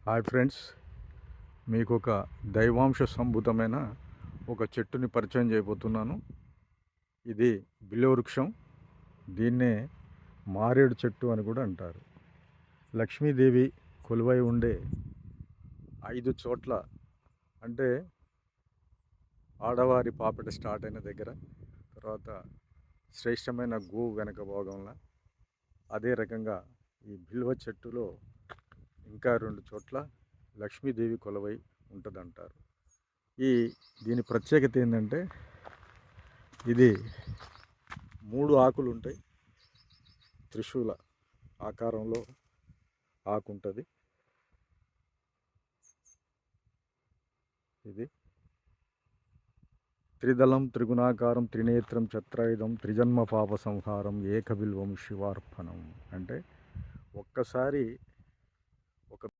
Hi friends, మీకు ఒక దైవాంశ సంభూతమైన ఒక చెట్టుని పరిచయం చేయబోతున్నాను. ఇది బిల్వవృక్షం. దీన్నే మారేడు చెట్టు అని కూడా అంటారు. లక్ష్మీదేవి కొలువై ఉండే 5 చోట్ల, అంటే ఆడవారి పాపట స్టార్ట్ అయిన దగ్గర, తర్వాత శ్రేష్టమైన గోవు వెనక భాగంలో, అదే రకంగా ఈ బిల్వ చెట్టులో ఇంకా 2 చోట్ల లక్ష్మీదేవి కొలువై ఉంటుందంటారు. దీని ప్రత్యేకత ఏంటంటే, ఇది 3 ఆకులు ఉంటాయి. త్రిశూల ఆకారంలో ఆకు ఉంటుంది. ఇది త్రిదళం త్రిగుణాకారం త్రినేత్రం చత్రాయుధం త్రిజన్మ పాప సంహారం ఏకబిల్వం శివార్పణం. అంటే ఒక్కసారి